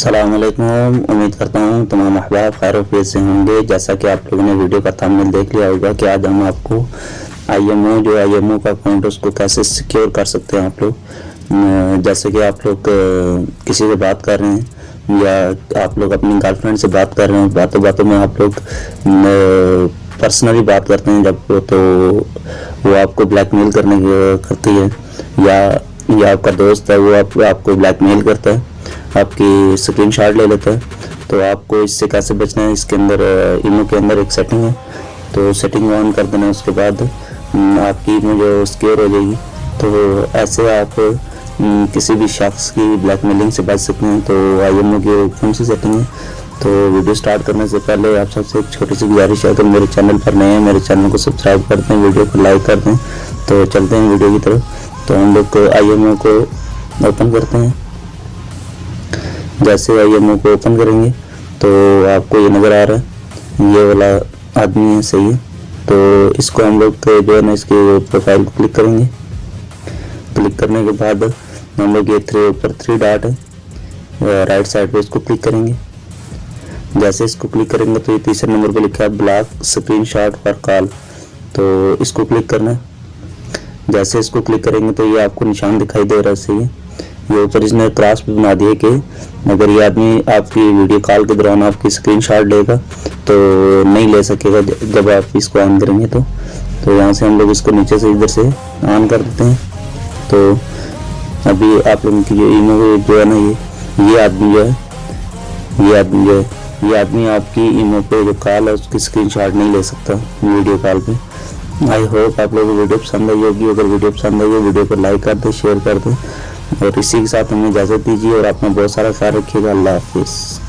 अस्सलाम वालेकुम। उम्मीद करता हूँ तमाम अहबाब खैर वफियत से होंगे। जैसा कि आप लोगों ने वीडियो का थंबनेल देख लिया होगा कि आज हम आपको आईएमओ का अकाउंट उसको कैसे सिक्योर कर सकते हैं आप लोग। जैसे कि आप लोग किसी से बात कर रहे हैं या आप लोग अपनी गर्लफ्रेंड से बात कर रहे हैं, बातों बातों में आप लोग पर्सनली बात करते हैं जब, तो वो आपको ब्लैकमेल करती है या आपका दोस्त है वो आपको ब्लैकमेल करता है, आपकी स्क्रीनशॉट ले लेता है। तो आपको इससे कैसे बचना है, इसके अंदर ईमो के अंदर एक सेटिंग है, तो सेटिंग ऑन कर देना। उसके बाद आपकी ईमो जो सिक्योर हो जाएगी। तो ऐसे आप किसी भी शख्स की ब्लैकमेलिंग से बच सकते हैं। तो आईएमओ की कौन सी सेटिंग है, तो वीडियो स्टार्ट करने से पहले आप सबसे एक छोटी सी गुजारिश है कि मेरे चैनल पर नए हैं, मेरे चैनल को सब्सक्राइब कर दें, वीडियो को लाइक कर दें। तो चलते हैं वीडियो की तरफ। तो हम लोग आईएमओ को ओपन करते हैं। जैसे आईएमओ को ओपन करेंगे तो आपको ये नज़र आ रहा है, ये वाला आदमी है, सही है। तो इसको हम लोग जो है ना, इसके प्रोफाइल को क्लिक करेंगे। क्लिक करने के बाद हम लोग ये ऊपर 3 डॉट है राइट साइड पे, इसको क्लिक करेंगे। जैसे इसको क्लिक करेंगे तो ये तीसरे नंबर पे लिखा है ब्लॉक स्क्रीनशॉट फॉर कॉल, तो इसको क्लिक करना है। जैसे इसको क्लिक करेंगे तो ये आपको निशान दिखाई दे रहा है, सही है। ये ऊपर इसने क्रॉस भी बना दिए कि अगर ये आदमी आपकी वीडियो कॉल के दौरान आपकी स्क्रीनशॉट लेगा तो नहीं ले सकेगा जब आप इसको ऑन करेंगे। तो यहाँ से हम लोग इसको नीचे से इधर से ऑन कर देते हैं। तो अभी आप लोगों की जो ईमो जो है ना, ये आदमी आपकी ईमो पे जो कॉल है उसकी स्क्रीनशॉट नहीं ले सकता वीडियो कॉल पे। आई होप आप लोगों को वीडियो पसंद आई होगी। अगर वीडियो पसंद आई हो वीडियो को लाइक कर दें, शेयर कर दें और इसी के साथ हमें इजाज़त दीजिए और अपना बहुत सारा ख्याल रखिएगा। अल्लाह हाफिज़।